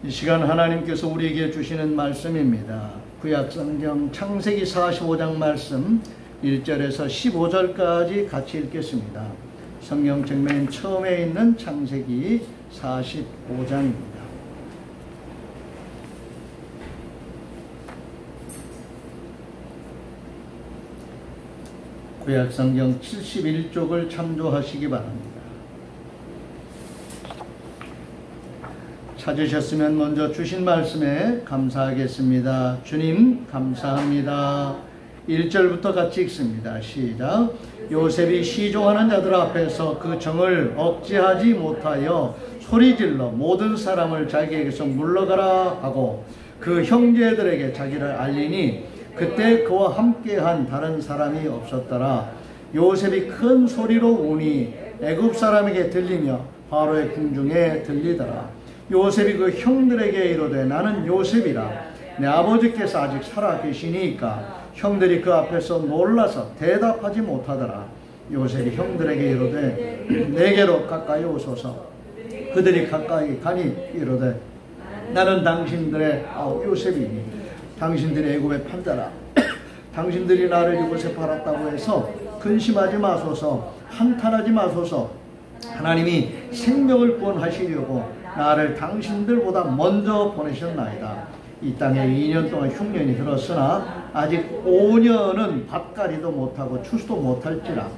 이 시간 하나님께서 우리에게 주시는 말씀입니다. 구약성경 창세기 45장 말씀 1절에서 15절까지 같이 읽겠습니다. 성경책 맨 처음에 있는 창세기 45장입니다. 구약성경 71쪽을 참조하시기 바랍니다. 찾으셨으면 먼저 주신 말씀에 감사하겠습니다. 주님 감사합니다. 1절부터 같이 읽습니다. 시작. 요셉이 시종하는 자들 앞에서 그 정을 억제하지 못하여 소리질러 모든 사람을 자기에게서 물러가라 하고 그 형제들에게 자기를 알리니 그때 그와 함께한 다른 사람이 없었더라. 요셉이 큰 소리로 우니 애굽 사람에게 들리며 바로의 궁중에 들리더라. 요셉이 그 형들에게 이르되 나는 요셉이라. 내 아버지께서 아직 살아 계시니까. 형들이 그 앞에서 놀라서 대답하지 못하더라. 요셉이 형들에게 이르되 내게로 가까이 오소서. 그들이 가까이 가니 이르되 나는 당신들의 요셉이니 당신들이 애굽의 판자라. 당신들이 나를 이곳에 팔았다고 해서 근심하지 마소서. 한탄하지 마소서. 하나님이 생명을 구원하시려고 나를 당신들보다 먼저 보내셨나이다. 이 땅에 2년 동안 흉년이 들었으나 아직 5년은 밭가리도 못하고 추수도 못할지라.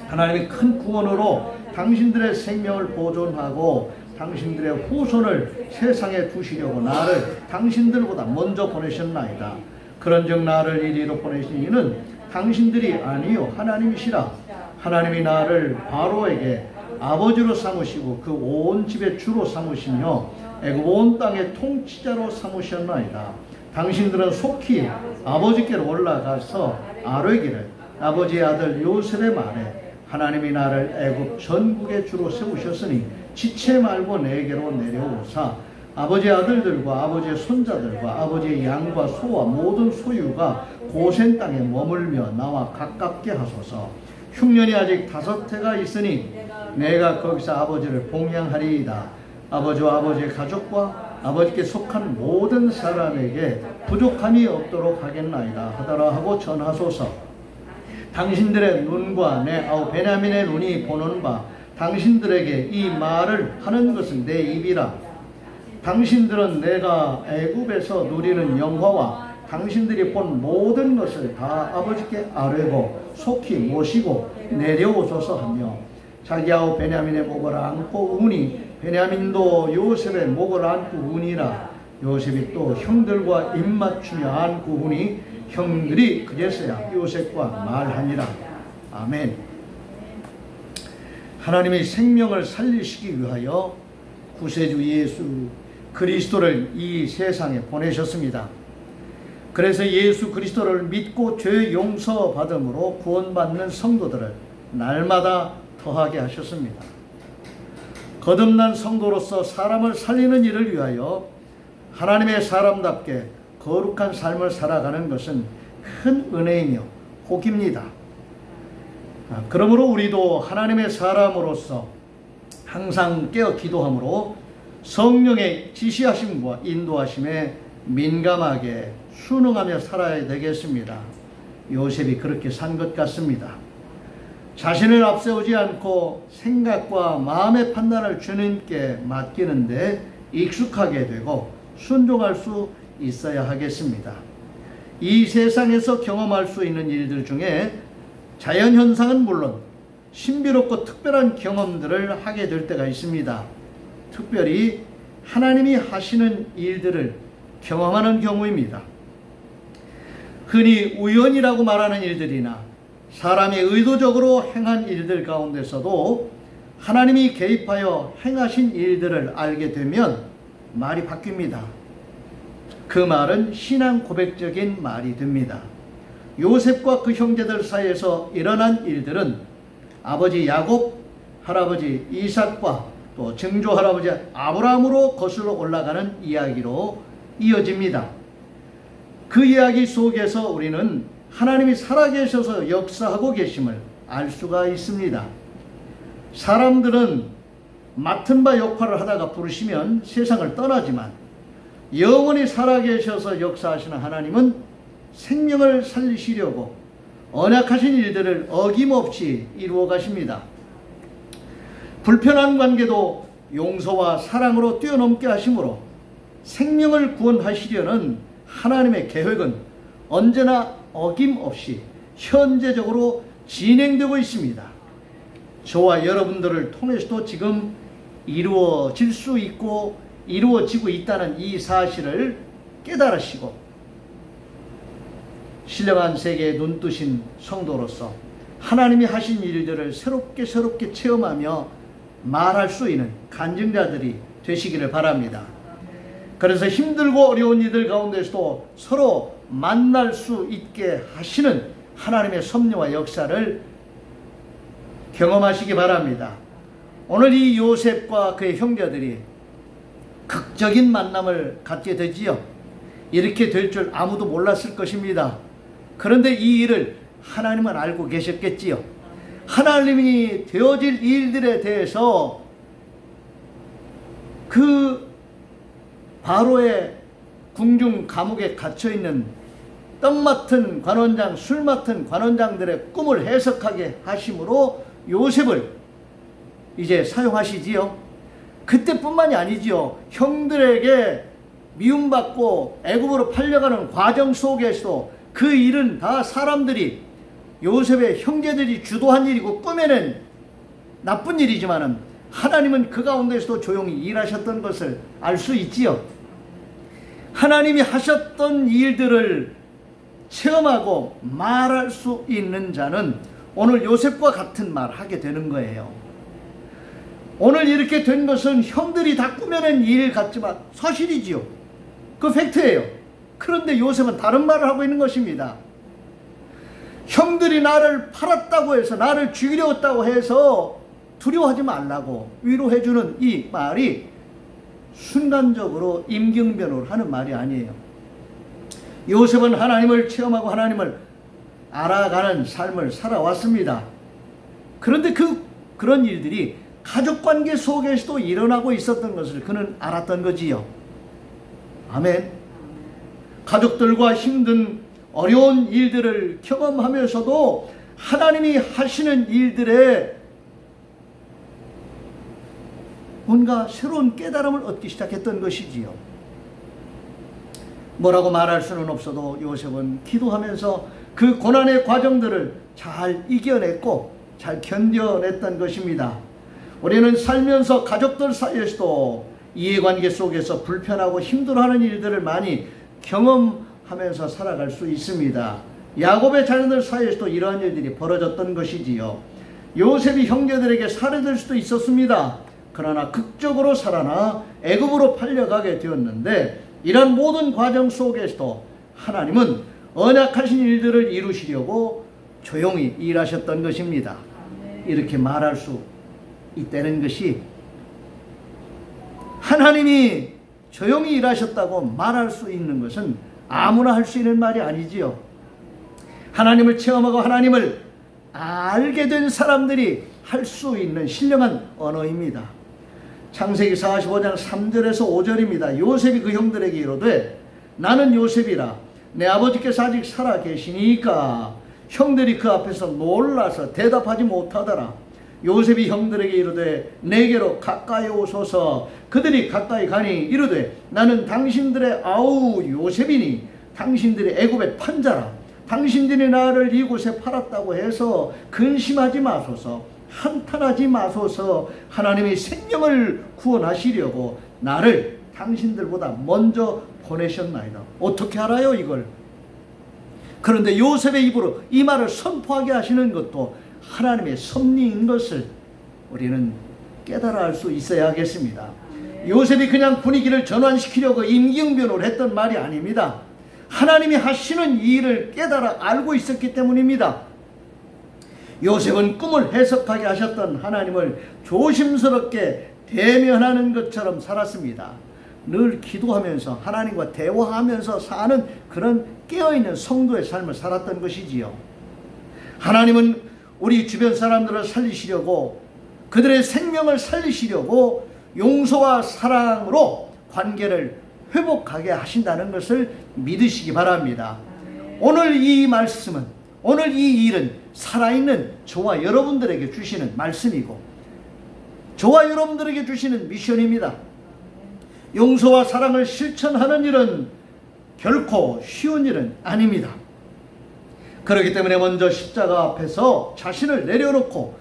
하나님이 큰 구원으로 당신들의 생명을 보존하고 당신들의 후손을 세상에 두시려고 나를 당신들보다 먼저 보내셨나이다. 그런즉 나를 이리로 보내신 이는 당신들이 아니요 하나님이시라. 하나님이 나를 바로에게 아버지로 삼으시고 그 온 집의 주로 삼으시며 애굽 온 땅의 통치자로 삼으셨나이다. 당신들은 속히 아버지께로 올라가서 아뢰기를 아버지의 아들 요셉의 말에 하나님이 나를 애굽 전국의 주로 세우셨으니 지체 말고 내게로 내려오사 아버지의 아들들과 아버지의 손자들과 아버지의 양과 소와 모든 소유가 고센 땅에 머물며 나와 가깝게 하소서. 흉년이 아직 5해가 있으니 내가 거기서 아버지를 봉양하리이다. 아버지와 아버지의 가족과 아버지께 속한 모든 사람에게 부족함이 없도록 하겠나이다 하더라 하고 전하소서. 당신들의 눈과 내 베냐민의 눈이 보는 바 당신들에게 이 말을 하는 것은 내 입이라. 당신들은 내가 애굽에서 누리는 영화와 당신들이 본 모든 것을 다 아버지께 아뢰고 속히 모시고 내려오소서 하며 자기 아우 베냐민의 목을 안고 우니 베냐민도 요셉의 목을 안고 우니라. 요셉이 또 형들과 입맞추며 안고 우니 형들이 그제서야 요셉과 말하니라. 아멘. 하나님의 생명을 살리시기 위하여 구세주 예수 그리스도를 이 세상에 보내셨습니다. 그래서 예수 그리스도를 믿고 죄 용서 받음으로 구원받는 성도들을 날마다 더하게 하셨습니다. 거듭난 성도로서 사람을 살리는 일을 위하여 하나님의 사람답게 거룩한 삶을 살아가는 것은 큰 은혜이며 복입니다. 그러므로 우리도 하나님의 사람으로서 항상 깨어 기도함으로 성령의 지시하심과 인도하심에 민감하게 순응하며 살아야 되겠습니다. 요셉이 그렇게 산 것 같습니다. 자신을 앞세우지 않고 생각과 마음의 판단을 주님께 맡기는데 익숙하게 되고 순종할 수 있어야 하겠습니다. 이 세상에서 경험할 수 있는 일들 중에 자연현상은 물론 신비롭고 특별한 경험들을 하게 될 때가 있습니다. 특별히 하나님이 하시는 일들을 경험하는 경우입니다. 흔히 우연이라고 말하는 일들이나 사람이 의도적으로 행한 일들 가운데서도 하나님이 개입하여 행하신 일들을 알게 되면 말이 바뀝니다. 그 말은 신앙 고백적인 말이 됩니다. 요셉과 그 형제들 사이에서 일어난 일들은 아버지 야곱, 할아버지 이삭과 또 증조 할아버지 아브라함으로 거슬러 올라가는 이야기로 이어집니다. 그 이야기 속에서 우리는 하나님이 살아계셔서 역사하고 계심을 알 수가 있습니다. 사람들은 맡은 바 역할을 하다가 부르시면 세상을 떠나지만 영원히 살아계셔서 역사하시는 하나님은 생명을 살리시려고 언약하신 일들을 어김없이 이루어 가십니다. 불편한 관계도 용서와 사랑으로 뛰어넘게 하심으로 생명을 구원하시려는 하나님의 계획은 언제나 어김없이 현재적으로 진행되고 있습니다. 저와 여러분들을 통해서도 지금 이루어질 수 있고 이루어지고 있다는 이 사실을 깨달으시고 신령한 세계에 눈뜨신 성도로서 하나님이 하신 일들을 새롭게 체험하며 말할 수 있는 간증자들이 되시기를 바랍니다. 그래서 힘들고 어려운 이들 가운데서도 서로 만날 수 있게 하시는 하나님의 섭리와 역사를 경험하시기 바랍니다. 오늘 이 요셉과 그의 형제들이 극적인 만남을 갖게 되지요. 이렇게 될 줄 아무도 몰랐을 것입니다. 그런데 이 일을 하나님은 알고 계셨겠지요. 하나님이 되어질 일들에 대해서 그 바로의 궁중 감옥에 갇혀있는 떡 맡은 관원장, 술 맡은 관원장들의 꿈을 해석하게 하심으로 요셉을 이제 사용하시지요. 그때뿐만이 아니지요. 형들에게 미움받고 애굽으로 팔려가는 과정 속에서도 그 일은 다 사람들이 요셉의 형제들이 주도한 일이고 꾸며낸 나쁜 일이지만은 하나님은 그 가운데서도 조용히 일하셨던 것을 알 수 있지요. 하나님이 하셨던 일들을 체험하고 말할 수 있는 자는 오늘 요셉과 같은 말을 하게 되는 거예요. 오늘 이렇게 된 것은 형들이 다 꾸며낸 일 같지만 사실이지요. 그 팩트예요. 그런데 요셉은 다른 말을 하고 있는 것입니다. 형들이 나를 팔았다고 해서 나를 죽이려고 해서 두려워하지 말라고 위로해주는 이 말이 순간적으로 임경변호를 하는 말이 아니에요. 요셉은 하나님을 체험하고 하나님을 알아가는 삶을 살아왔습니다. 그런데 그런 일들이 가족관계 속에서도 일어나고 있었던 것을 그는 알았던 거지요. 아멘. 가족들과 힘든 어려운 일들을 경험하면서도 하나님이 하시는 일들에 뭔가 새로운 깨달음을 얻기 시작했던 것이지요. 뭐라고 말할 수는 없어도 요셉은 기도하면서 그 고난의 과정들을 잘 이겨냈고 잘 견뎌냈던 것입니다. 우리는 살면서 가족들 사이에서도 이해관계 속에서 불편하고 힘들어하는 일들을 많이 경험하면서 살아갈 수 있습니다. 야곱의 자녀들 사이에서도 이러한 일들이 벌어졌던 것이지요. 요셉이 형제들에게 살해될 수도 있었습니다. 그러나 극적으로 살아나 애굽으로 팔려가게 되었는데 이런 모든 과정 속에서도 하나님은 언약하신 일들을 이루시려고 조용히 일하셨던 것입니다. 이렇게 말할 수 있다는 것이 하나님이 조용히 일하셨다고 말할 수 있는 것은 아무나 할 수 있는 말이 아니지요. 하나님을 체험하고 하나님을 알게 된 사람들이 할 수 있는 신령한 언어입니다. 창세기 45장 3절에서 5절입니다. 요셉이 그 형들에게 이르되 나는 요셉이라 내 아버지께서 아직 살아 계시니까 형들이 그 앞에서 놀라서 대답하지 못하더라. 요셉이 형들에게 이르되 내게로 가까이 오소서. 그들이 가까이 가니 이르되 나는 당신들의 아우 요셉이니 당신들이 애굽의 판자라. 당신들이 나를 이곳에 팔았다고 해서 근심하지 마소서. 한탄하지 마소서. 하나님이 생명을 구원하시려고 나를 당신들보다 먼저 보내셨나이다. 어떻게 알아요 이걸? 그런데 요셉의 입으로 이 말을 선포하게 하시는 것도 하나님의 섭리인 것을 우리는 깨달아 알 수 있어야 하겠습니다. 요셉이 그냥 분위기를 전환시키려고 임기응변을 했던 말이 아닙니다. 하나님이 하시는 일을 깨달아 알고 있었기 때문입니다. 요셉은 꿈을 해석하게 하셨던 하나님을 조심스럽게 대면하는 것처럼 살았습니다. 늘 기도하면서 하나님과 대화하면서 사는 그런 깨어있는 성도의 삶을 살았던 것이지요. 하나님은 우리 주변 사람들을 살리시려고 그들의 생명을 살리시려고 용서와 사랑으로 관계를 회복하게 하신다는 것을 믿으시기 바랍니다. 오늘 이 말씀은, 오늘 이 일은 살아있는 저와 여러분들에게 주시는 말씀이고 저와 여러분들에게 주시는 미션입니다. 용서와 사랑을 실천하는 일은 결코 쉬운 일은 아닙니다. 그렇기 때문에 먼저 십자가 앞에서 자신을 내려놓고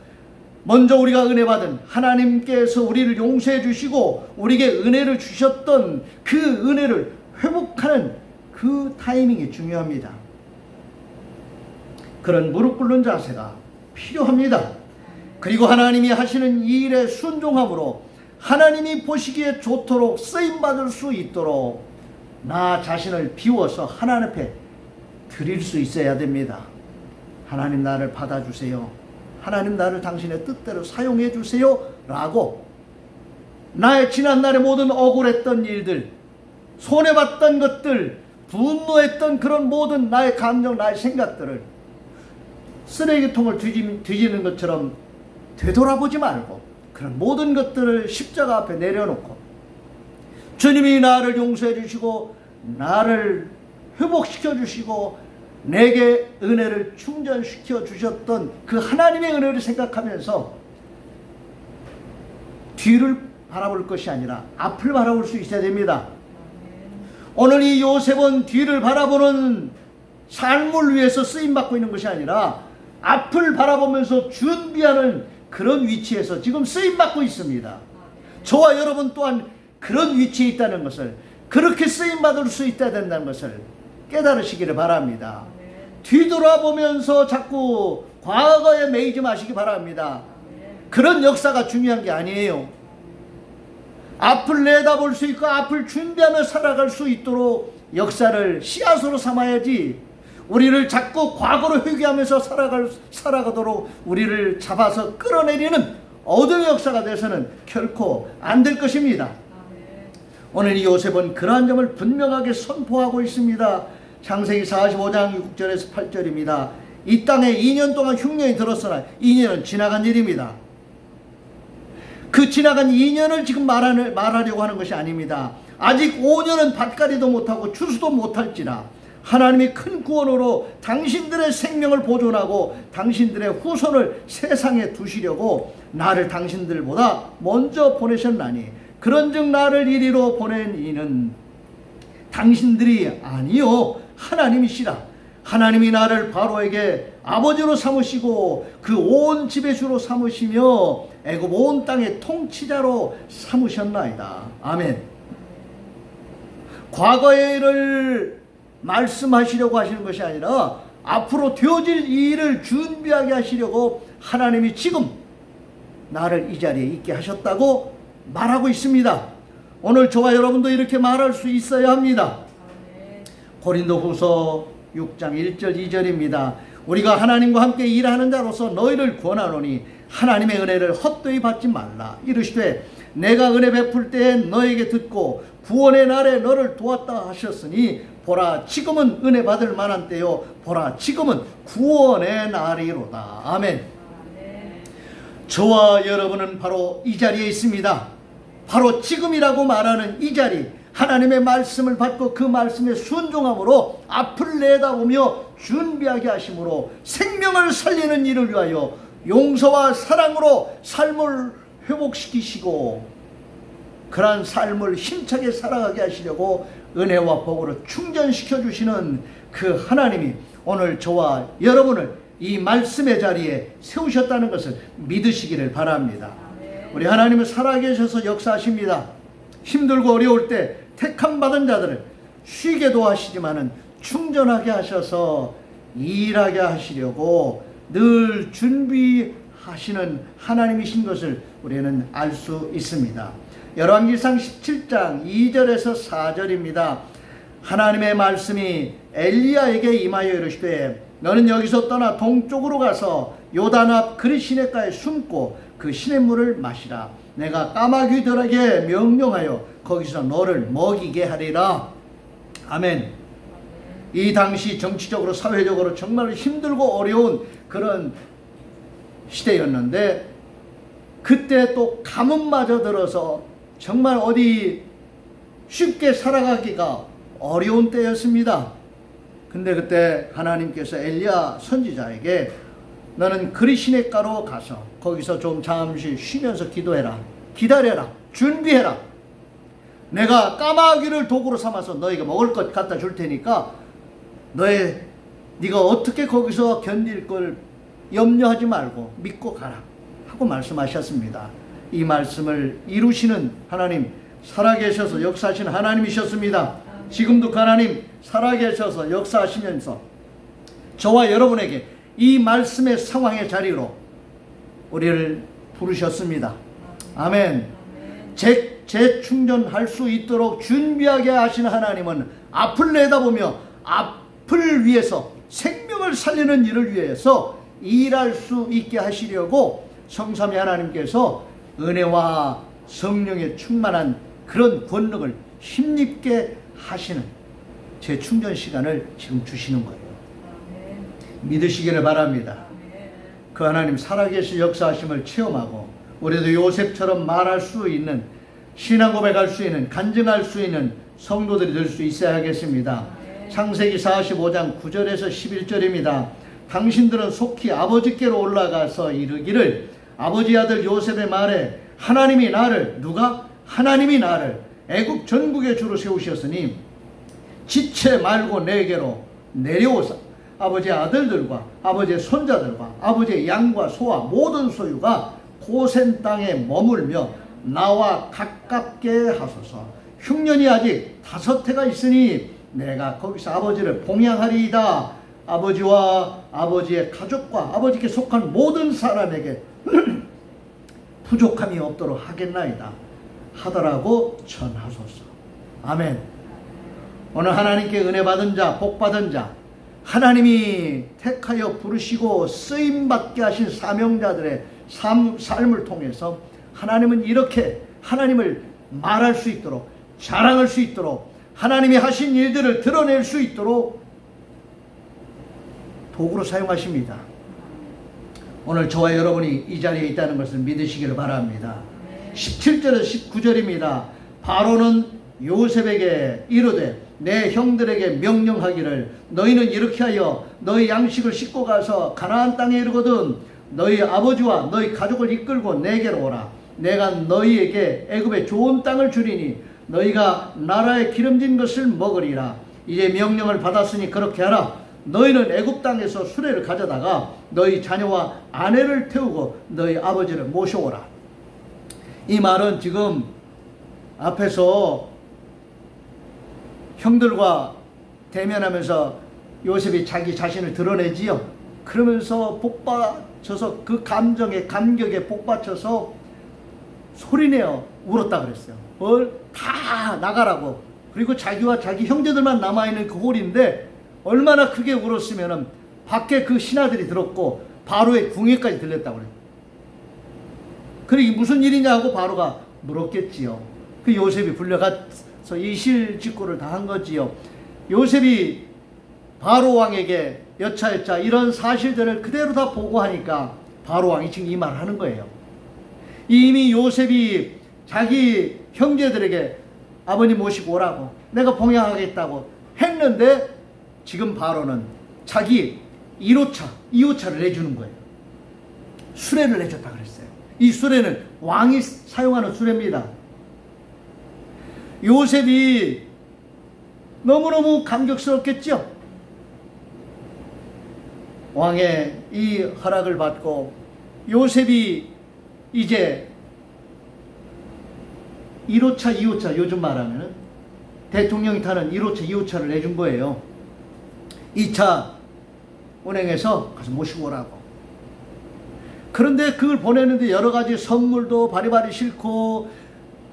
먼저 우리가 은혜 받은 하나님께서 우리를 용서해 주시고 우리에게 은혜를 주셨던 그 은혜를 회복하는 그 타이밍이 중요합니다. 그런 무릎 꿇는 자세가 필요합니다. 그리고 하나님이 하시는 이 일에 순종함으로 하나님이 보시기에 좋도록 쓰임받을 수 있도록 나 자신을 비워서 하나님 앞에 드릴 수 있어야 됩니다. 하나님 나를 받아주세요. 하나님 나를 당신의 뜻대로 사용해 주세요 라고 나의 지난날의 모든 억울했던 일들, 손해봤던 것들, 분노했던 그런 모든 나의 감정, 나의 생각들을 쓰레기통을 뒤지는 것처럼 되돌아보지 말고 그런 모든 것들을 십자가 앞에 내려놓고 주님이 나를 용서해 주시고 나를 회복시켜 주시고 내게 은혜를 충전시켜 주셨던 그 하나님의 은혜를 생각하면서 뒤를 바라볼 것이 아니라 앞을 바라볼 수 있어야 됩니다. 오늘 이 요셉은 뒤를 바라보는 삶을 위해서 쓰임받고 있는 것이 아니라 앞을 바라보면서 준비하는 그런 위치에서 지금 쓰임받고 있습니다. 저와 여러분 또한 그런 위치에 있다는 것을, 그렇게 쓰임받을 수 있어야 된다는 것을 깨달으시기를 바랍니다. 뒤돌아보면서 자꾸 과거에 매이지 마시기 바랍니다. 그런 역사가 중요한 게 아니에요. 앞을 내다볼 수 있고 앞을 준비하며 살아갈 수 있도록 역사를 씨앗으로 삼아야지, 우리를 자꾸 과거로 회귀하면서 살아가도록 우리를 잡아서 끌어내리는 어둠의 역사가 돼서는 결코 안 될 것입니다. 오늘 이 요셉은 그러한 점을 분명하게 선포하고 있습니다. 창세기 45장 6절에서 8절입니다. 이 땅에 2년 동안 흉년이 들었으나 2년은 지나간 일입니다. 그 지나간 2년을 지금 말하려고 하는 것이 아닙니다. 아직 5년은 밭갈이도 못하고 추수도 못할지라 하나님이 큰 구원으로 당신들의 생명을 보존하고 당신들의 후손을 세상에 두시려고 나를 당신들보다 먼저 보내셨나니 그런즉 나를 이리로 보낸 이는 당신들이 아니요 하나님이시라. 하나님이 나를 바로에게 아버지로 삼으시고 그 온 집의 주로 삼으시며 애굽 온 땅의 통치자로 삼으셨나이다. 아멘. 과거의 일을 말씀하시려고 하시는 것이 아니라 앞으로 되어질 일을 준비하게 하시려고 하나님이 지금 나를 이 자리에 있게 하셨다고 말하고 있습니다. 오늘 저와 여러분도 이렇게 말할 수 있어야 합니다. 고린도후서 6장 1절 2절입니다. 우리가 하나님과 함께 일하는 자로서 너희를 권하노니 하나님의 은혜를 헛되이 받지 말라. 이르시되 내가 은혜 베풀 때에 너에게 듣고 구원의 날에 너를 도왔다 하셨으니 보라 지금은 은혜 받을 만한 때요 보라 지금은 구원의 날이로다. 아멘. 저와 여러분은 바로 이 자리에 있습니다. 바로 지금이라고 말하는 이 자리, 하나님의 말씀을 받고 그 말씀에 순종함으로 앞을 내다보며 준비하게 하심으로 생명을 살리는 일을 위하여 용서와 사랑으로 삶을 회복시키시고 그러한 삶을 힘차게 살아가게 하시려고 은혜와 복으로 충전시켜 주시는 그 하나님이 오늘 저와 여러분을 이 말씀의 자리에 세우셨다는 것을 믿으시기를 바랍니다. 우리 하나님은 살아계셔서 역사하십니다. 힘들고 어려울 때 택함 받은 자들을 쉬게도 하시지만은 충전하게 하셔서 일하게 하시려고 늘 준비하시는 하나님이신 것을 우리는 알 수 있습니다. 열왕기상 17장 2절에서 4절입니다. 하나님의 말씀이 엘리야에게 임하여 이르시되 너는 여기서 떠나 동쪽으로 가서 요단 앞 그리 시냇가에 숨고 그 시냇물을 마시라. 내가 까마귀들에게 명령하여 거기서 너를 먹이게 하리라. 아멘. 이 당시 정치적으로 사회적으로 정말 힘들고 어려운 그런 시대였는데 그때 또 가뭄마저 들어서 정말 어디 쉽게 살아가기가 어려운 때였습니다. 근데 그때 하나님께서 엘리야 선지자에게 너는 그리시네가로 가서 거기서 좀 잠시 쉬면서 기도해라. 기다려라. 준비해라. 내가 까마귀를 도구로 삼아서 너에게 먹을 것 갖다 줄 테니까 네가 어떻게 거기서 견딜 걸 염려하지 말고 믿고 가라 하고 말씀하셨습니다. 이 말씀을 이루시는 하나님, 살아계셔서 역사하시는 하나님이셨습니다. 지금도 그 하나님 살아계셔서 역사하시면서 저와 여러분에게 이 말씀의 상황의 자리로 우리를 부르셨습니다. 아멘. 재충전할 수 있도록 준비하게 하시는 하나님은 앞을 내다보며 앞을 위해서 생명을 살리는 일을 위해서 일할 수 있게 하시려고 성삼위 하나님께서 은혜와 성령에 충만한 그런 권능을 힘입게 하시는 재충전 시간을 지금 주시는 거예요. 믿으시기를 바랍니다. 그 하나님 살아계신 역사하심을 체험하고 우리도 요셉처럼 말할 수 있는, 신앙 고백할 수 있는, 간증할 수 있는 성도들이 될 수 있어야겠습니다. 창세기 45장 9절에서 11절입니다. 당신들은 속히 아버지께로 올라가서 이르기를 아버지 아들 요셉의 말에 하나님이 나를, 누가? 하나님이 나를 애굽 전국의 주로 세우셨으니 지체 말고 내게로 내려오사 아버지의 아들들과 아버지의 손자들과 아버지의 양과 소와 모든 소유가 고센 땅에 머물며 나와 가깝게 하소서. 흉년이 아직 5해가 있으니 내가 거기서 아버지를 봉양하리이다. 아버지와 아버지의 가족과 아버지께 속한 모든 사람에게 부족함이 없도록 하겠나이다 하더라고 전하소서. 아멘. 오늘 하나님께 은혜 받은 자, 복 받은 자, 하나님이 택하여 부르시고 쓰임받게 하신 사명자들의 삶을 통해서 하나님은 이렇게 하나님을 말할 수 있도록, 자랑할 수 있도록, 하나님이 하신 일들을 드러낼 수 있도록 도구로 사용하십니다. 오늘 저와 여러분이 이 자리에 있다는 것을 믿으시기를 바랍니다. 17절에서 19절입니다. 바로는 요셉에게 이르되 내 형들에게 명령하기를 너희는 이렇게 하여 너희 양식을 싣고 가서 가나안 땅에 이르거든 너희 아버지와 너희 가족을 이끌고 내게로 오라. 내가 너희에게 애굽의 좋은 땅을 주리니 너희가 나라에 기름진 것을 먹으리라. 이제 명령을 받았으니 그렇게 하라. 너희는 애굽 땅에서 수레를 가져다가 너희 자녀와 아내를 태우고 너희 아버지를 모셔오라. 이 말은 지금 앞에서 형들과 대면하면서 요셉이 자기 자신을 드러내지요. 그러면서 복받쳐서 그 감정에 감격에 복받쳐서 소리내어 울었다 그랬어요. 다 나가라고. 그리고 자기와 자기 형제들만 남아있는 그 홀인데 얼마나 크게 울었으면 밖에 그 신하들이 들었고 바로의 궁예까지 들렸다고 그래요. 그래 무슨 일이냐 하고 바로가 물었겠지요. 그 요셉이 불려가서 이실직고를 다 한 거지요. 요셉이 바로 왕에게 여차여차 이런 사실들을 그대로 다 보고하니까 바로 왕이 지금 이 말을 하는 거예요. 이미 요셉이 자기 형제들에게 아버님 모시고 오라고 내가 봉양하겠다고 했는데 지금 바로는 자기 1호차, 2호차를 내주는 거예요. 수레를 내줬다 그랬어요. 이 수레는 왕이 사용하는 수레입니다. 요셉이 너무너무 감격스럽겠죠? 왕의 이 허락을 받고 요셉이 이제 1호차, 2호차 요즘 말하면 대통령이 타는 1호차, 2호차를 내준 거예요. 2차 운행해서 가서 모시고 오라고. 그런데 그걸 보내는데 여러 가지 선물도 바리바리 싣고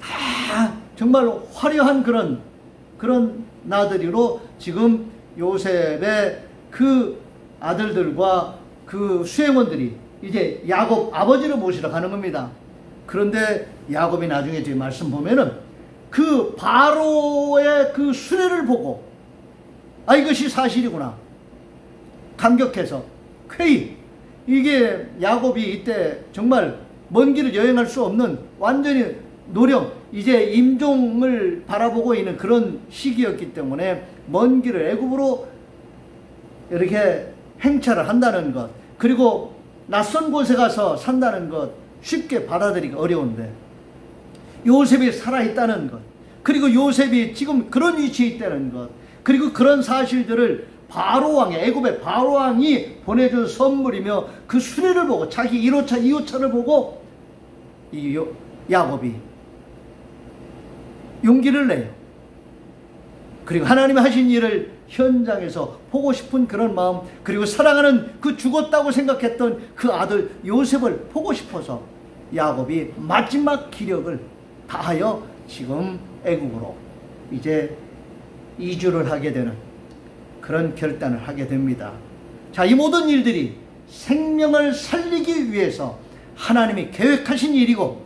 다 정말 화려한 그런 나들이로 지금 요셉의 그 아들들과 그 수행원들이 이제 야곱 아버지를 모시러 가는 겁니다. 그런데 야곱이 나중에 제 말씀 보면은 그 바로의 그 수레를 보고 아 이것이 사실이구나 감격해서 쾌히 이게 야곱이 이때 정말 먼 길을 여행할 수 없는 완전히 노령 이제 임종을 바라보고 있는 그런 시기였기 때문에 먼 길을 애굽으로 이렇게 행차를 한다는 것, 그리고 낯선 곳에 가서 산다는 것 쉽게 받아들이기 어려운데 요셉이 살아있다는 것, 그리고 요셉이 지금 그런 위치에 있다는 것, 그리고 그런 사실들을 바로왕이, 애굽의 바로왕이 보내준 선물이며 그 수레를 보고 자기 1호차 2호차를 보고 이 야곱이 용기를 내요. 그리고 하나님이 하신 일을 현장에서 보고 싶은 그런 마음, 그리고 사랑하는 그 죽었다고 생각했던 그 아들 요셉을 보고 싶어서 야곱이 마지막 기력을 다하여 지금 애국으로 이제 이주를 하게 되는 그런 결단을 하게 됩니다. 자, 이 모든 일들이 생명을 살리기 위해서 하나님이 계획하신 일이고,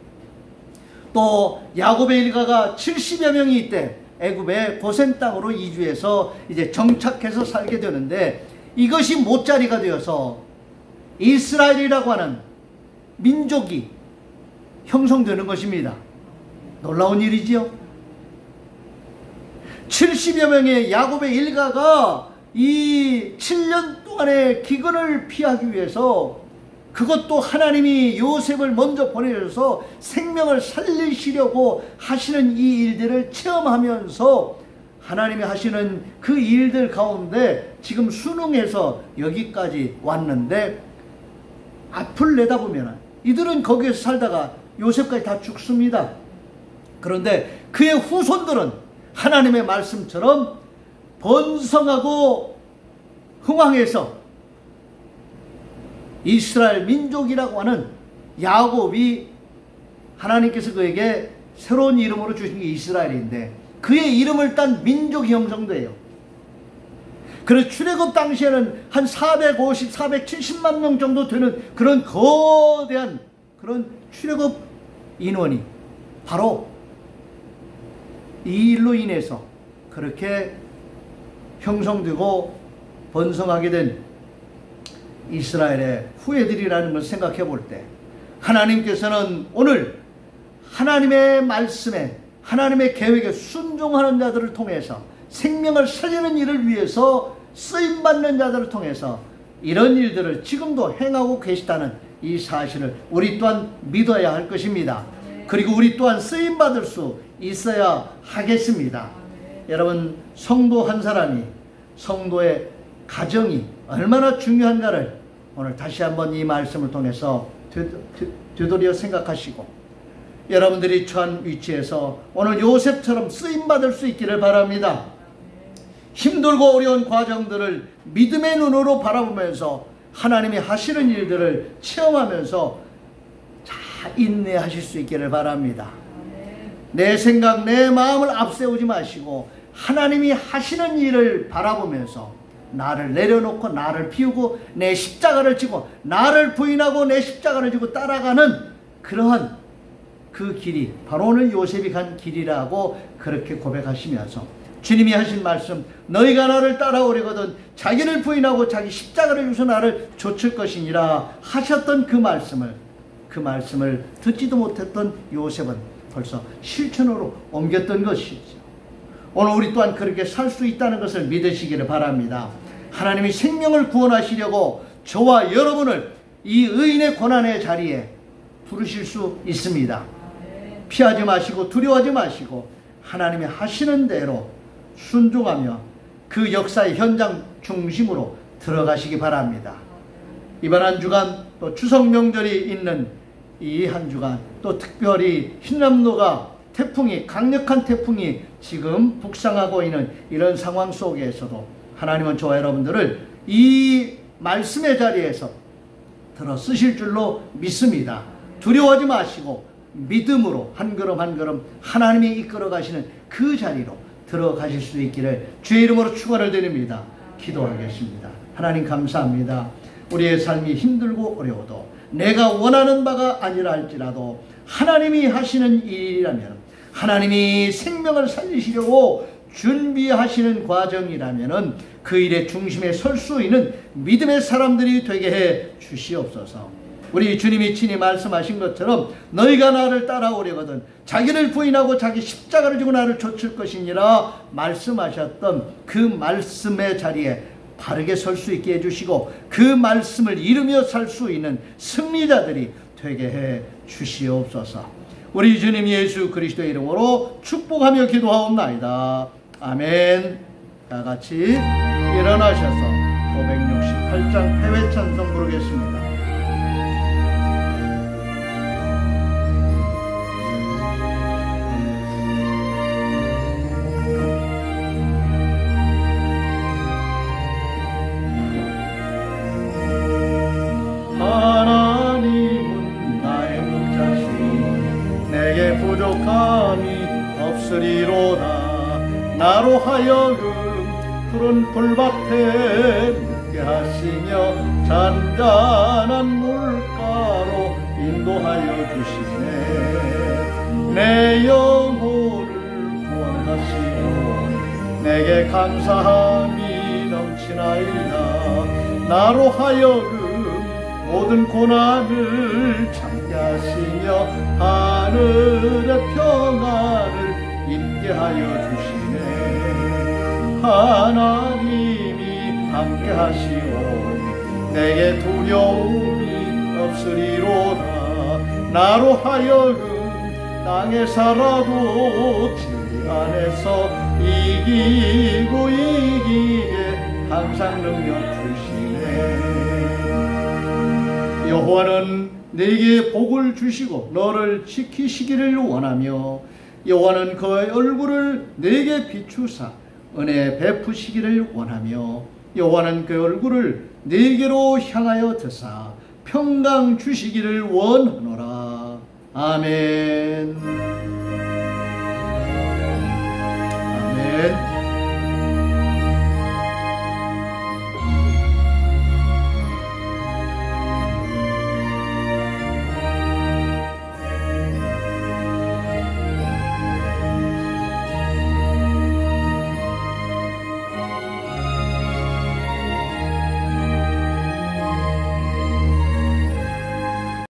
또 야곱의 일가가 70여 명이 이때 애굽의 고센 땅으로 이주해서 이제 정착해서 살게 되는데, 이것이 못자리가 되어서 이스라엘이라고 하는 민족이 형성되는 것입니다. 놀라운 일이지요. 70여 명의 야곱의 일가가 이 7년 동안의 기근을 피하기 위해서, 그것도 하나님이 요셉을 먼저 보내셔서 생명을 살리시려고 하시는 이 일들을 체험하면서 하나님이 하시는 그 일들 가운데 지금 순응해서 여기까지 왔는데, 앞을 내다보면 이들은 거기에서 살다가 요셉까지 다 죽습니다. 그런데 그의 후손들은 하나님의 말씀처럼 번성하고 흥왕해서 이스라엘 민족이라고 하는 야곱이, 하나님께서 그에게 새로운 이름으로 주신 게 이스라엘인데 그의 이름을 딴 민족이 형성돼요. 그래서 출애굽 당시에는 한 450, 470만 명 정도 되는 그런 거대한 그런 출애굽 인원이 바로 이 일로 인해서 그렇게 형성되고 번성하게 된 이스라엘의 후예들이라는 것을 생각해 볼 때, 하나님께서는 오늘 하나님의 말씀에, 하나님의 계획에 순종하는 자들을 통해서, 생명을 살리는 일을 위해서 쓰임받는 자들을 통해서 이런 일들을 지금도 행하고 계시다는 이 사실을 우리 또한 믿어야 할 것입니다. 그리고 우리 또한 쓰임받을 수 있어야 하겠습니다. 여러분, 성도 한 사람이, 성도의 가정이 얼마나 중요한가를 오늘 다시 한번 이 말씀을 통해서 되돌려 생각하시고, 여러분들이 처한 위치에서 오늘 요셉처럼 쓰임받을 수 있기를 바랍니다. 힘들고 어려운 과정들을 믿음의 눈으로 바라보면서 하나님이 하시는 일들을 체험하면서 잘 인내하실 수 있기를 바랍니다. 내 생각, 내 마음을 앞세우지 마시고 하나님이 하시는 일을 바라보면서 나를 내려놓고 나를 피우고 내 십자가를 지고 나를 부인하고 내 십자가를 지고 따라가는 그러한 그 길이 바로 오늘 요셉이 간 길이라고 그렇게 고백하시면서, 주님이 하신 말씀, 너희가 나를 따라오려거든 자기를 부인하고 자기 십자가를 지고서 나를 좇을 것이니라 하셨던 그 말씀을 듣지도 못했던 요셉은 벌써 실천으로 옮겼던 것이죠. 오늘 우리 또한 그렇게 살 수 있다는 것을 믿으시기를 바랍니다. 하나님이 생명을 구원하시려고 저와 여러분을 이 의인의 고난의 자리에 부르실 수 있습니다. 피하지 마시고 두려워하지 마시고 하나님이 하시는 대로 순종하며 그 역사의 현장 중심으로 들어가시기 바랍니다. 이번 한 주간 또 추석 명절이 있는 이 한 주간, 또 특별히 흰남노가 태풍이, 강력한 태풍이 지금 북상하고 있는 이런 상황 속에서도 하나님은 저와 여러분들을 이 말씀의 자리에서 들어 쓰실 줄로 믿습니다. 두려워하지 마시고 믿음으로 한 걸음 한 걸음 하나님이 이끌어 가시는 그 자리로 들어가실 수 있기를 주의 이름으로 축원을 드립니다. 기도하겠습니다. 하나님 감사합니다. 우리의 삶이 힘들고 어려워도 내가 원하는 바가 아니라 할지라도 하나님이 하시는 일이라면, 하나님이 생명을 살리시려고 준비하시는 과정이라면 그 일의 중심에 설 수 있는 믿음의 사람들이 되게 해 주시옵소서. 우리 주님이 친히 말씀하신 것처럼 너희가 나를 따라오려거든 자기를 부인하고 자기 십자가를 지고 나를 좇을 것이니라 말씀하셨던 그 말씀의 자리에 바르게 설 수 있게 해주시고 그 말씀을 이루며 살 수 있는 승리자들이 되게 해 주시옵소서. 우리 주님 예수 그리스도의 이름으로 축복하며 기도하옵나이다. 아멘. 다 같이 일어나셔서 568장 해외 찬송 부르겠습니다. 하나님은 나의 목자시니 내게 부족함이 없으리로다. 나로 하여금 푸른 풀밭에 눕게 하시며 잔잔한 물가로 인도하여 주시네. 내 영혼을 구원하시고 내게 감사함이 넘치나이다. 나로 하여금 모든 고난을 참게 하시며 하늘의 평안을 있게 하여 주시네. 하나님이 함께 하시오 내게 두려움이 없으리로다. 나로 하여금 땅에 살아도 진리 안에서 이기고 이기게 항상 능력 주시네. 여호와는 내게 복을 주시고 너를 지키시기를 원하며 여호와는 그의 얼굴을 내게 비추사 은혜 베푸시기를 원하며 여호와는 그의 얼굴을 내게로 향하여 드사 평강 주시기를 원하노라. 아멘. 아멘.